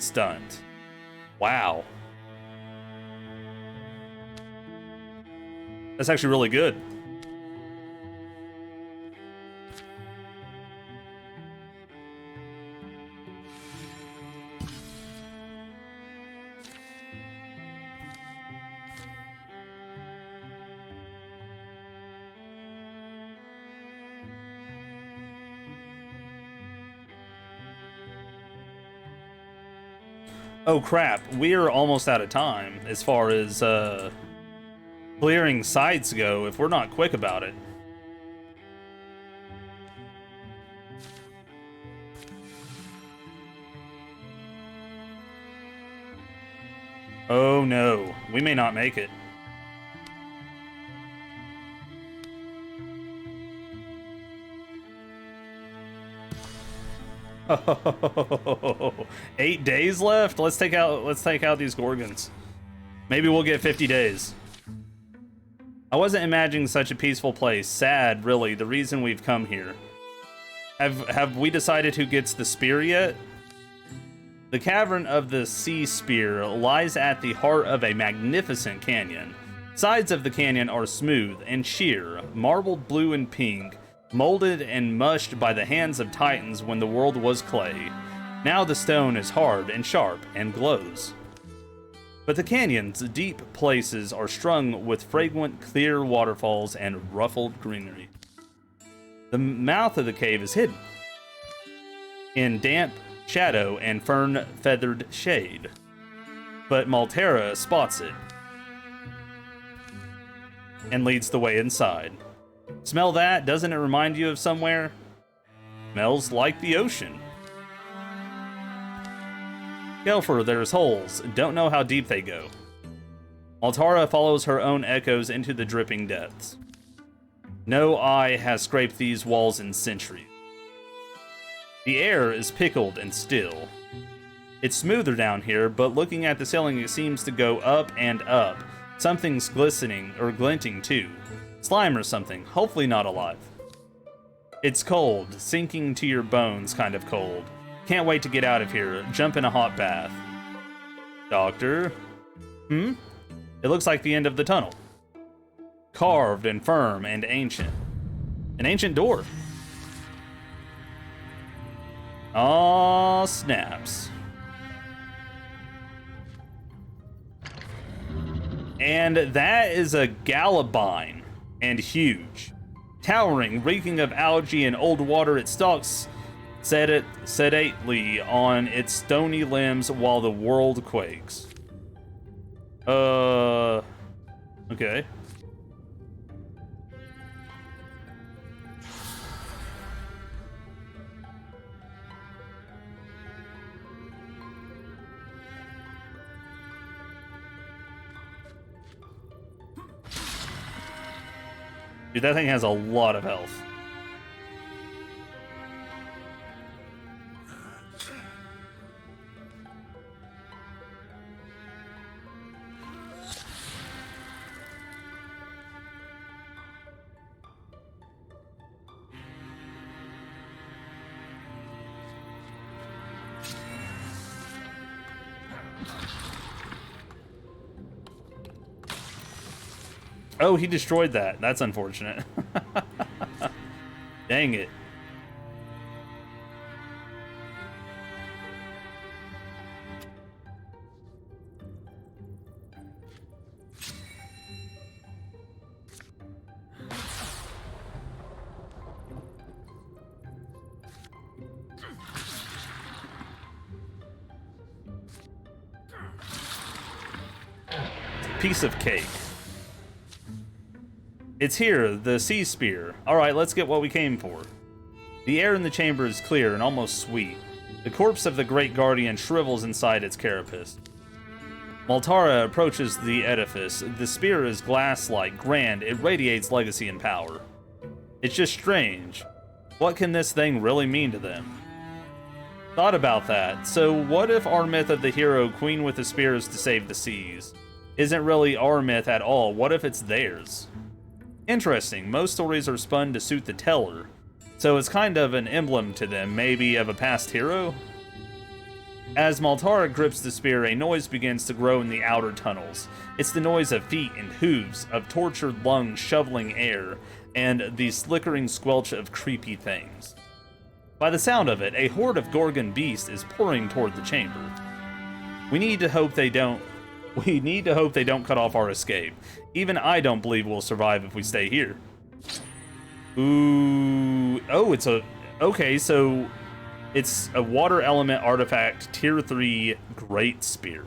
stunt. Wow. That's actually really good. Oh crap, we're almost out of time as far as clearing sites go if we're not quick about it. Oh no, we may not make it. Oh, 8 days left. Let's take out these Gorgons. Maybe we'll get 50 days. I wasn't imagining such a peaceful place. Sad, really, the reason we've come here. Have we decided who gets the spear yet? The cavern of the sea spear lies at the heart of a magnificent canyon. Sides of the canyon are smooth and sheer, marbled blue and pink, molded and mushed by the hands of titans when the world was clay. Now the stone is hard and sharp and glows. But the canyon's deep places are strung with fragrant, clear waterfalls and ruffled greenery. The mouth of the cave is hidden in damp shadow and fern-feathered shade. But Maltera spots it and leads the way inside. Smell that? Doesn't it remind you of somewhere? Smells like the ocean. Kelfer, there's holes. Don't know how deep they go. Maltara follows her own echoes into the dripping depths. No eye has scraped these walls in centuries. The air is pickled and still. It's smoother down here, but looking at the ceiling it seems to go up and up. Something's glistening, or glinting too. Slime or something, hopefully not alive. It's cold, sinking to your bones kind of cold. Can't wait to get out of here, jump in a hot bath. Doctor? It looks like the end of the tunnel. Carved and firm and ancient. An ancient door. Aw, snaps. And that is a Galabine. And huge. Towering, reeking of algae and old water, it stalks sedately on its stony limbs while the world quakes. Okay. Dude, that thing has a lot of health. Oh, he destroyed that. That's unfortunate. Dang it. Piece of cake. It's here, the sea spear. Alright, let's get what we came for. The air in the chamber is clear and almost sweet. The corpse of the great guardian shrivels inside its carapace. Maltara approaches the edifice. The spear is glass-like, grand, it radiates legacy and power. It's just strange. What can this thing really mean to them? Thought about that. So what if our myth of the hero, Queen with the Spear, is to save the seas? Isn't really our myth at all. What if it's theirs? Interesting, most stories are spun to suit the teller, so it's kind of an emblem to them, maybe of a past hero? As Maltara grips the spear, a noise begins to grow in the outer tunnels. It's the noise of feet and hooves, of tortured lungs shoveling air, and the slickering squelch of creepy things. By the sound of it, a horde of Gorgon beasts is pouring toward the chamber. We need to hope they don't cut off our escape. Even I don't believe we'll survive if we stay here. Ooh, oh, okay, so it's a water element artifact, tier 3 Great Spear.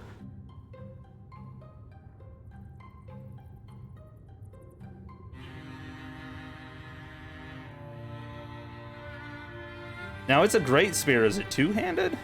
Now, it's a Great Spear. Is it two-handed?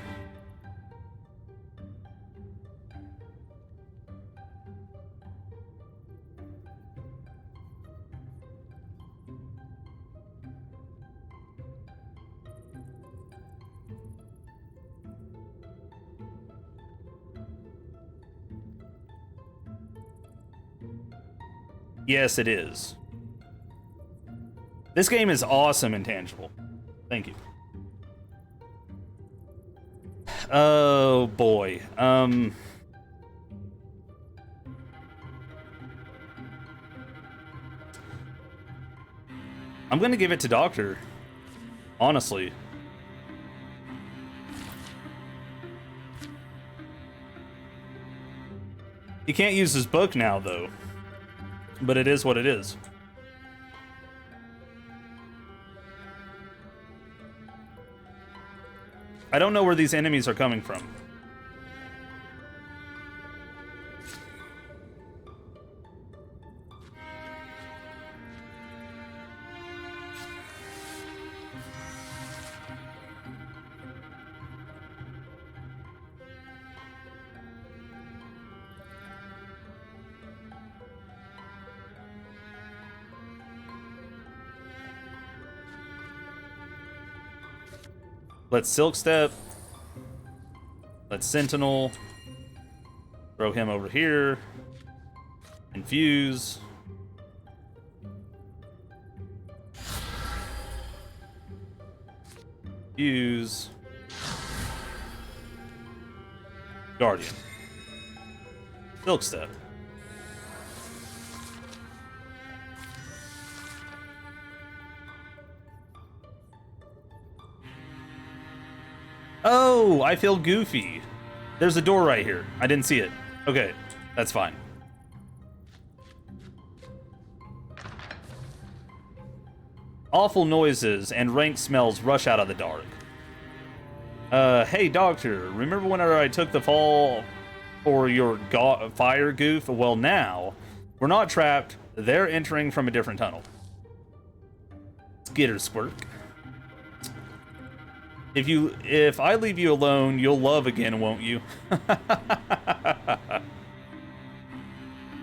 Yes, it is. This game is awesome and tangible. Thank you. Oh, boy. I'm gonna give it to Doctor. Honestly. He can't use his book now, though. But it is what it is. I don't know where these enemies are coming from. Let's Silk Step. Let's Sentinel. Throw him over here. Infuse. Fuse. Guardian. Silk Step. Oh, I feel goofy. There's a door right here. I didn't see it. Okay, that's fine. Awful noises and rank smells rush out of the dark. Hey, Doctor, remember whenever I took the fall for your fire goof? Well, now, we're not trapped. They're entering from a different tunnel. Skitter squirk. If I leave you alone, you'll love again, won't you?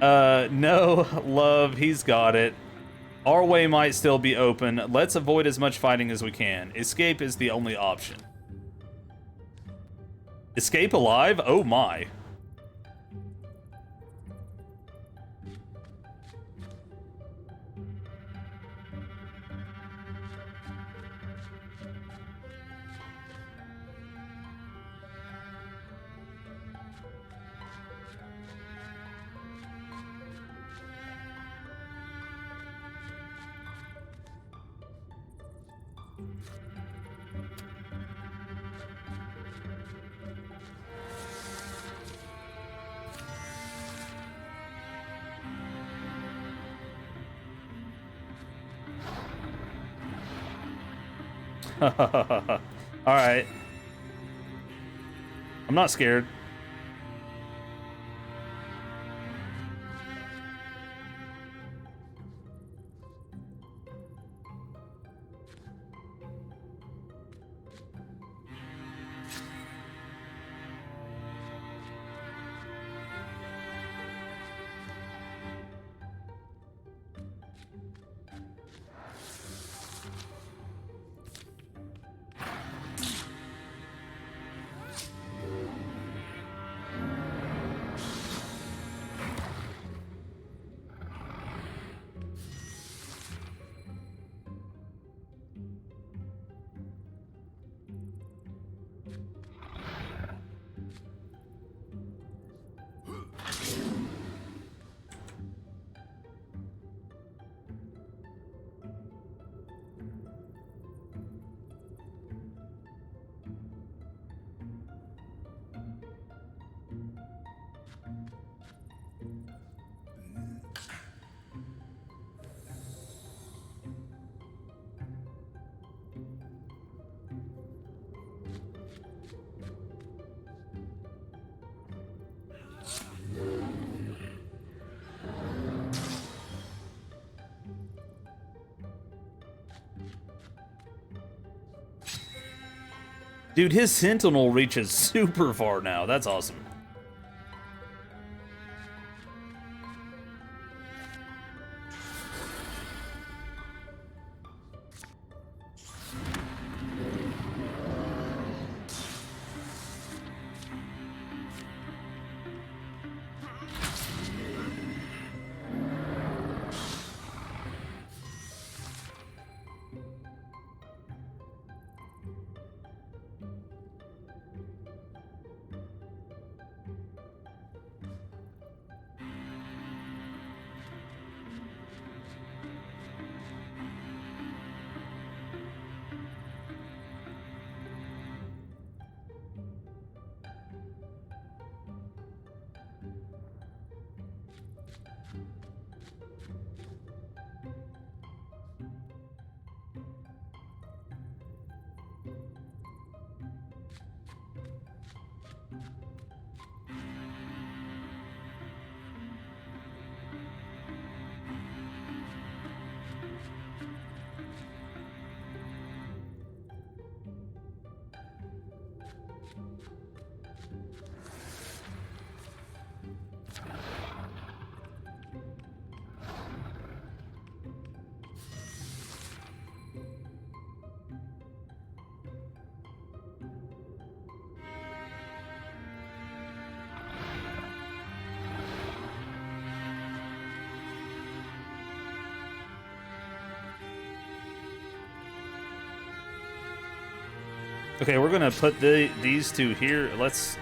No, love, he's got it. Our way might still be open. Let's avoid as much fighting as we can. Escape is the only option. Escape alive? Oh my. Alright. I'm not scared. Dude, his sentinel reaches super far now. That's awesome. Okay, we're gonna put these two here. Let's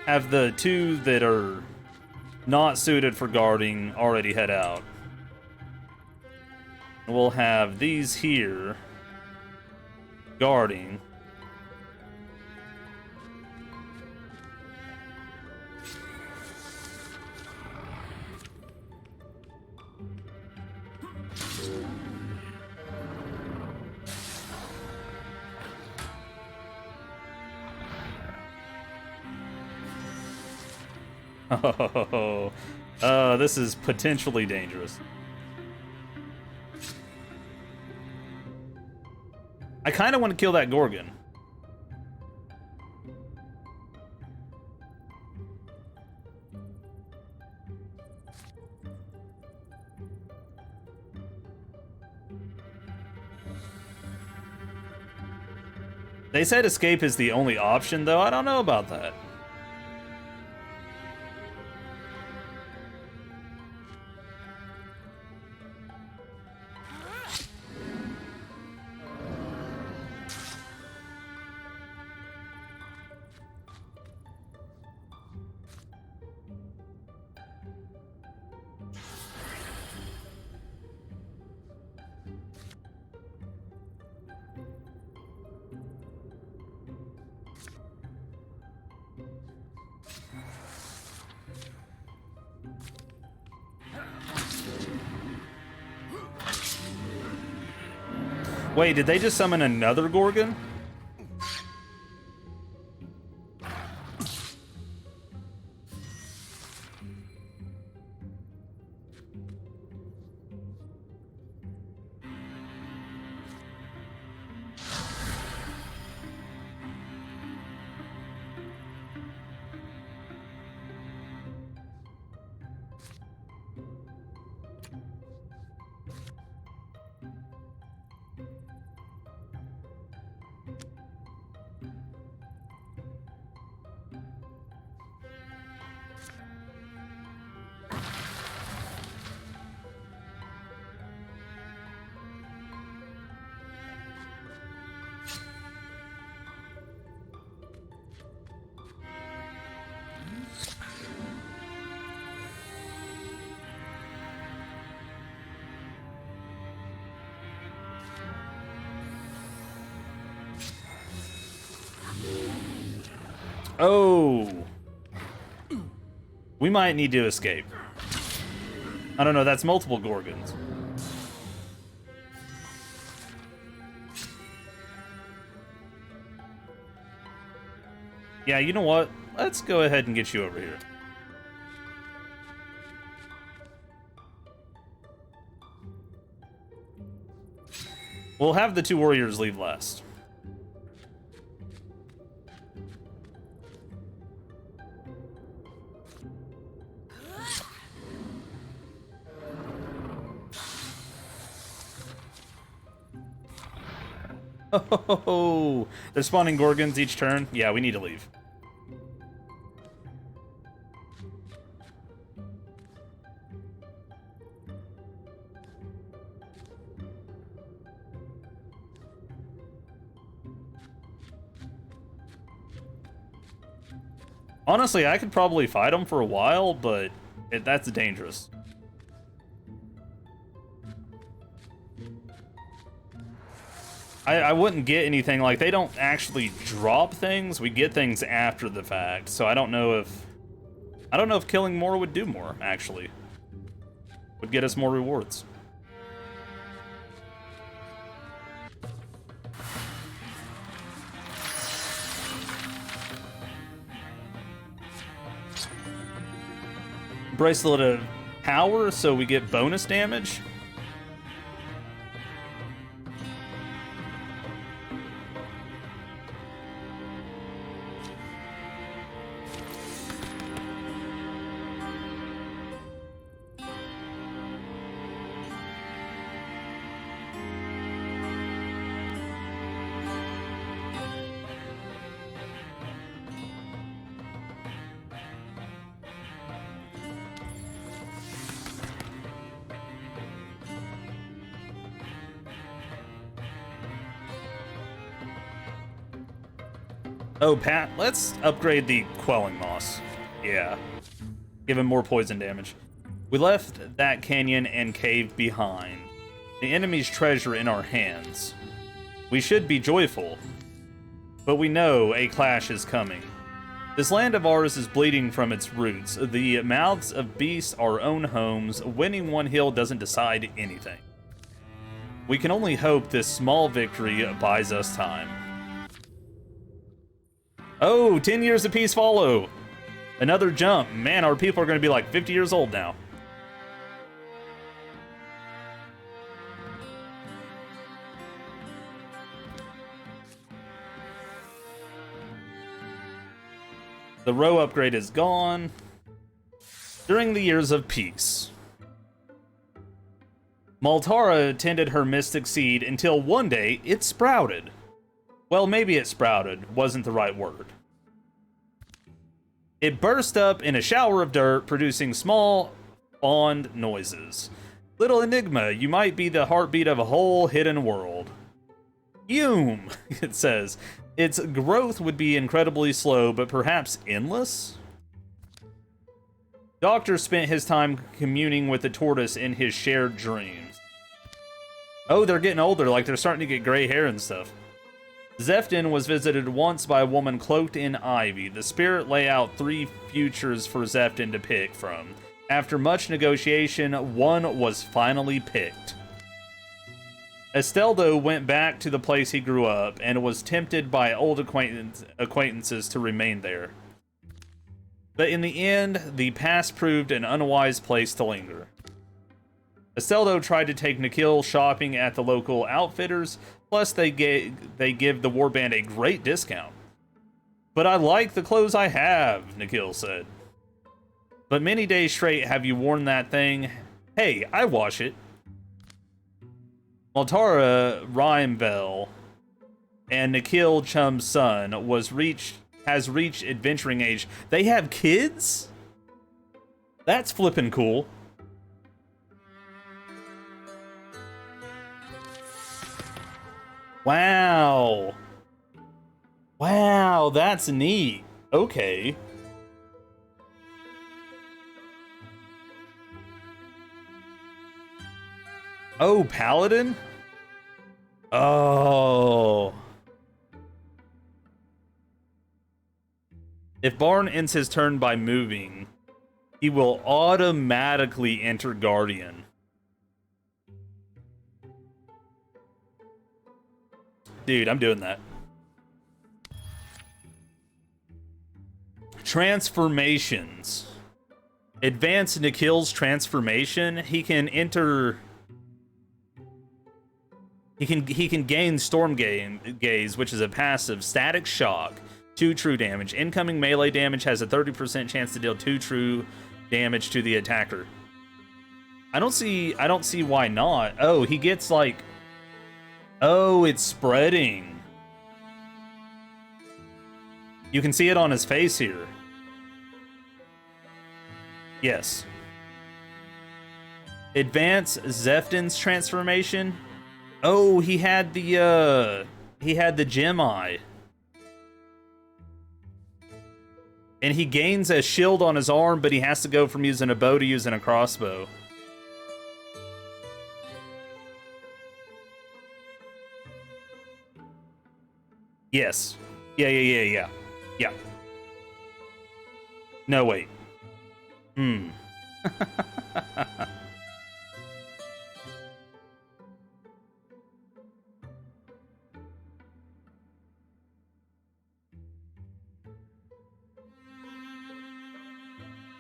have the two that are not suited for guarding already head out. We'll have these here guarding. Oh, this is potentially dangerous. I kind of want to kill that Gorgon. They said escape is the only option, though. I don't know about that. Wait, did they just summon another Gorgon? Oh. We might need to escape. I don't know, that's multiple Gorgons. Yeah, you know what? Let's go ahead and get you over here. We'll have the two warriors leave last. No! They're spawning Gorgons each turn. Yeah, we need to leave. Honestly, I could probably fight them for a while, but that's dangerous. I wouldn't get anything. Like, they don't actually drop things. We get things after the fact. So I don't know if killing more would do more, actually. Would get us more rewards. Bracelet of power, so we get bonus damage. Oh, Pat, let's upgrade the Quelling Moss. Yeah. Give him more poison damage. We left that canyon and cave behind. The enemy's treasure in our hands. We should be joyful, but we know a clash is coming. This land of ours is bleeding from its roots. The mouths of beasts are our own homes. Winning one hill doesn't decide anything. We can only hope this small victory buys us time. Oh, 10 years of peace follow. Another jump. Man, our people are going to be like 50 years old now. The row upgrade is gone. During the years of peace, Maltara tended her mystic seed until one day it sprouted. Well, maybe it sprouted wasn't the right word. It burst up in a shower of dirt, producing small, fond noises. Little enigma, you might be the heartbeat of a whole hidden world. Fume, it says. Its growth would be incredibly slow, but perhaps endless? Doctor spent his time communing with the tortoise in his shared dreams. Oh, they're getting older, like they're starting to get gray hair and stuff. Zefton was visited once by a woman cloaked in ivy. The spirit lay out 3 futures for Zefton to pick from. After much negotiation, one was finally picked. Esteldo went back to the place he grew up and was tempted by old acquaintances to remain there. But in the end, the past proved an unwise place to linger. Esteldo tried to take Nikhil shopping at the local outfitters, plus they give the Warband a great discount. But I like the clothes I have, Nikhil said. But many days straight have you worn that thing? Hey, I wash it. Maltara Rhymebell and Nikhil Chum's son has reached adventuring age. They have kids? That's flippin' cool. Wow. Wow, that's neat. Okay. Oh, Paladin? Oh. If Barn ends his turn by moving, he will automatically enter Guardian. Dude, I'm doing that. Transformations. Advance Nikhil's transformation. He can enter... He can gain Storm Gaze, which is a passive static shock, 2 true damage. Incoming melee damage has a 30% chance to deal 2 true damage to the attacker. I don't see why not. Oh, he gets like... Oh, it's spreading. You can see it on his face here. Yes. Advance Zefton's transformation. Oh, he had the gem eye. And he gains a shield on his arm, but he has to go from using a bow to using a crossbow. Yes. Yeah. No, wait.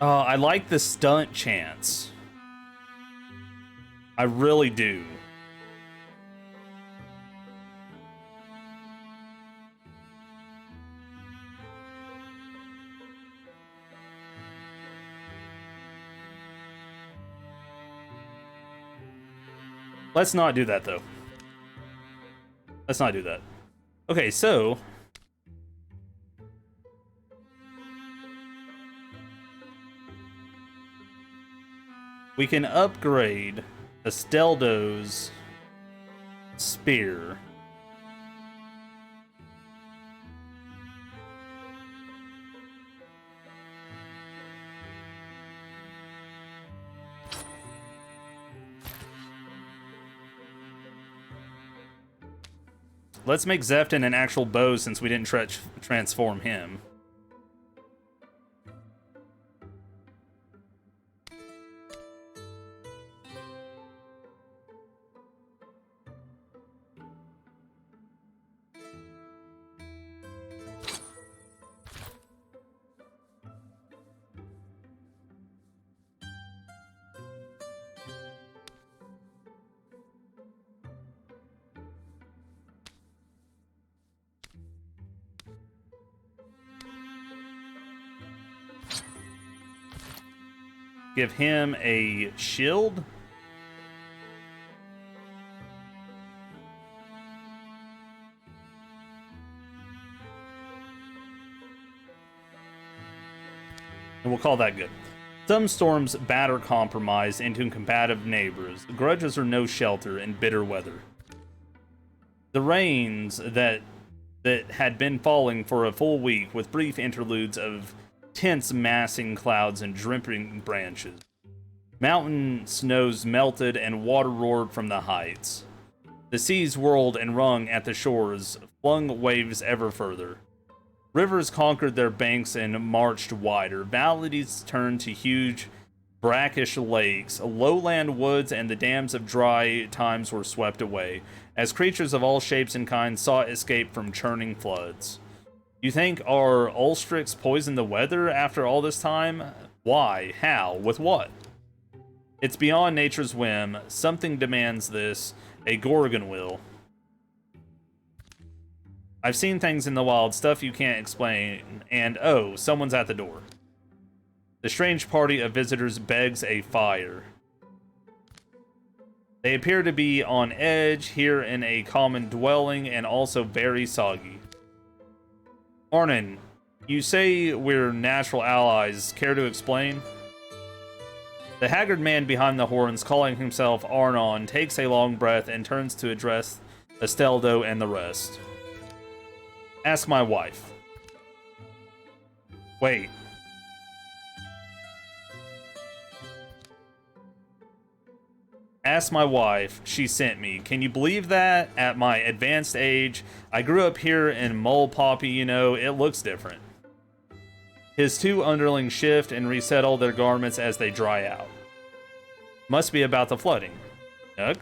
I like the stunt chance. I really do. Let's not do that, though. Let's not do that. Okay, so... we can upgrade Esteldo's spear. Let's make Zefton an actual bow since we didn't transform him. Give him a shield. And we'll call that good. Some storms batter compromise into combative neighbors. Grudges are no shelter in bitter weather. The rains that had been falling for a full week, with brief interludes of tense massing clouds and dripping branches. Mountain snows melted and water roared from the heights. The seas whirled and rung at the shores, flung waves ever further. Rivers conquered their banks and marched wider. Valleys turned to huge, brackish lakes. Lowland woods and the dams of dry times were swept away, as creatures of all shapes and kinds sought escape from churning floods. You think our Ulstrix poisoned the weather after all this time? Why? How? With what? It's beyond nature's whim. Something demands this. A Gorgon will. I've seen things in the wild, stuff you can't explain, and oh, someone's at the door. The strange party of visitors begs a fire. They appear to be on edge, here in a common dwelling, and also very soggy. Arnon, you say we're natural allies. Care to explain? The haggard man behind the horns, calling himself Arnon, takes a long breath and turns to address Esteldo and the rest. Ask my wife. Wait. Ask my wife. She sent me. Can you believe that? At my advanced age, I grew up here in Mole Poppy, you know, it looks different. His two underlings shift and resettle their garments as they dry out. Must be about the flooding. Doug?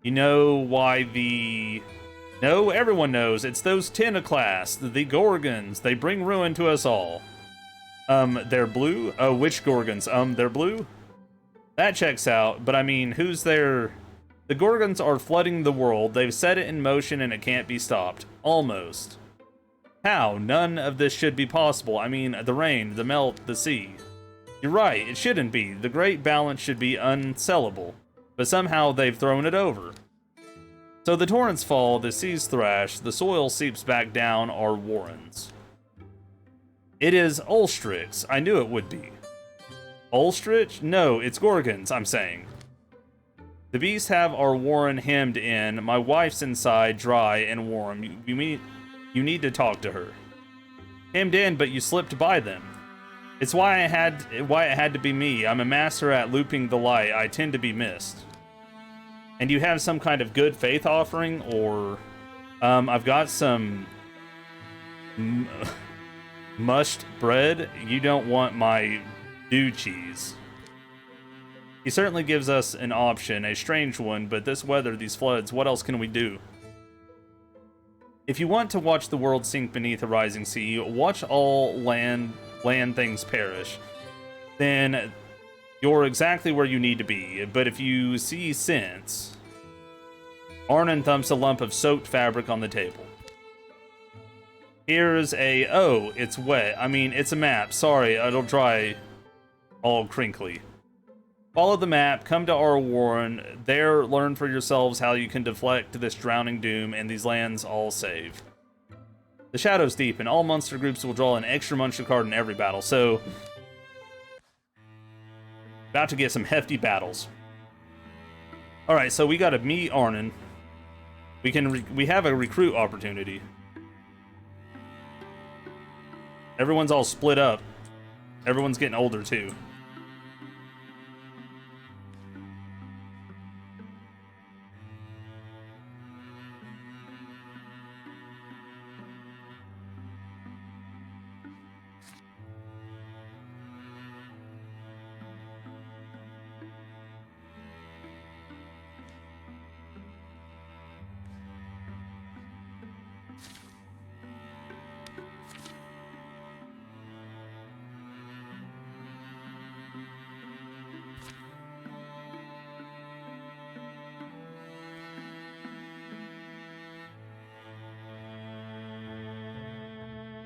You know why the... No, everyone knows. It's those Tentaclass, the Gorgons. They bring ruin to us all. They're blue? Oh, which Gorgons? They're blue? That checks out, but I mean, who's there? The Gorgons are flooding the world. They've set it in motion and it can't be stopped. Almost. How? None of this should be possible. I mean, the rain, the melt, the sea. You're right, it shouldn't be. The great balance should be unsellable. But somehow they've thrown it over. So the torrents fall, the seas thrash, the soil seeps back down our warrens. It is Ulstrix. I knew it would be. Ulstrich? No, it's Gorgons, I'm saying. The beasts have our warren hemmed in. My wife's inside, dry and warm. You need to talk to her. Hemmed in, but you slipped by them. It's why it had to be me. I'm a master at looping the light. I tend to be missed. And you have some kind of good faith offering, or I've got some mushed bread. You don't want my dew cheese. He certainly gives us an option, a strange one, but this weather, these floods, what else can we do? If you want to watch the world sink beneath a rising sea, watch all land things perish, then you're exactly where you need to be. But if you see sense... Arnon thumps a lump of soaked fabric on the table. Here's a... Oh, it's wet. I mean, it's a map. Sorry, it'll dry all crinkly. Follow the map, come to our warren. There, learn for yourselves how you can deflect this drowning doom, and these lands all save. The shadows deepen. All monster groups will draw an extra monster card in every battle, so... About to get some hefty battles. Alright, so we gotta meet Arnon. We have a recruit opportunity. Everyone's all split up. Everyone's getting older, too.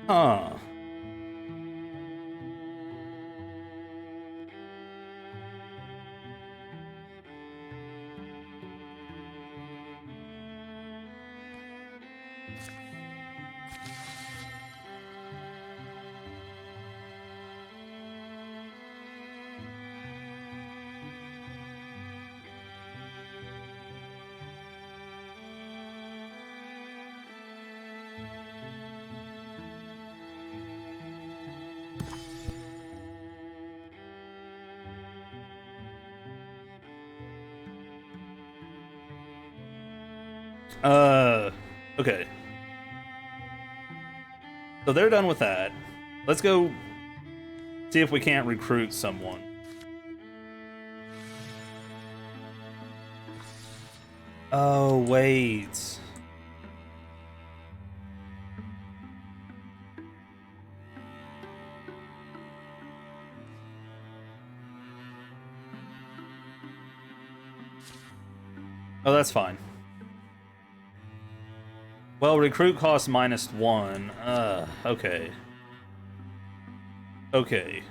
Huh. Okay. So they're done with that. Let's go see if we can't recruit someone. Oh, wait. Oh, that's fine. Well, recruit costs -1. Okay. Okay.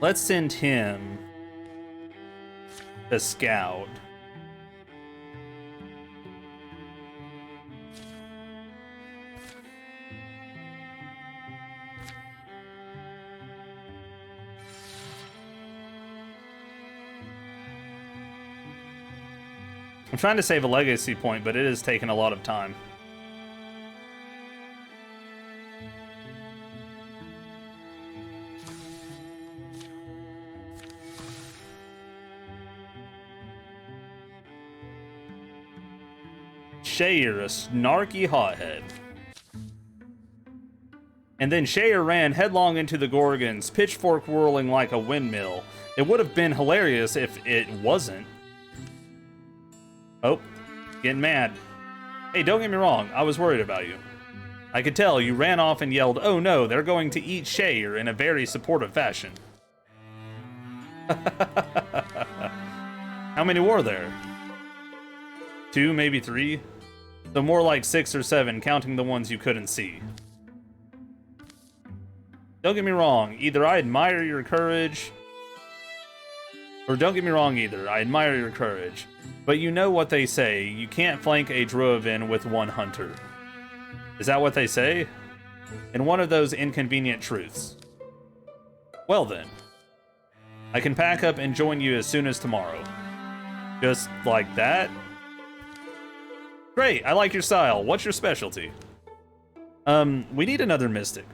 Let's send him a scout. I'm trying to save a legacy point, but it is taking a lot of time. Shayer, a snarky hothead. And then Shayer ran headlong into the Gorgons, pitchfork whirling like a windmill. It would have been hilarious if it wasn't. Oh, getting mad. Hey, don't get me wrong, I was worried about you. I could tell you ran off and yelled, "Oh no, they're going to eat Shayer," in a very supportive fashion. How many were there? 2, maybe 3? So more like 6 or 7, counting the ones you couldn't see. Don't get me wrong, either I admire your courage, or don't get me wrong either, I admire your courage. But you know what they say, you can't flank a Droven with one hunter. Is that what they say? In one of those inconvenient truths. Well then, I can pack up and join you as soon as tomorrow. Just like that? Great, I like your style. What's your specialty? We need another Mystic.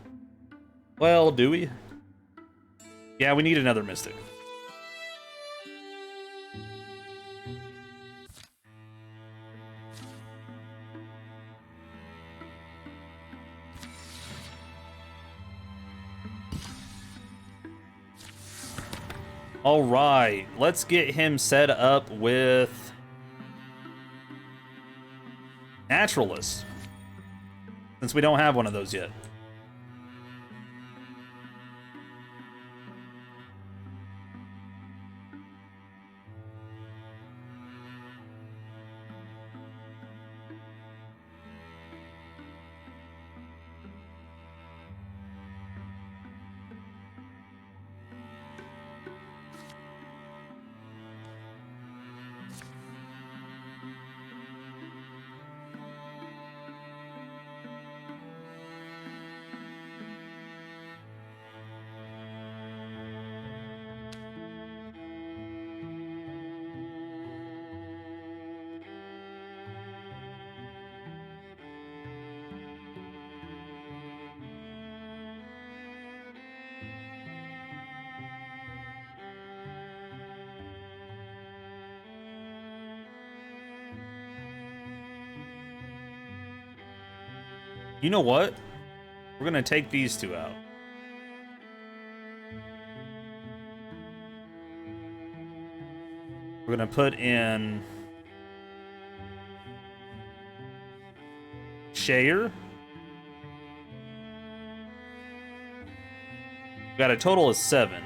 Well, do we? Yeah, we need another Mystic. All right, let's get him set up with Naturalist, since we don't have one of those yet. You know what? We're gonna take these 2 out. We're gonna put in Shayer. Got a total of 7.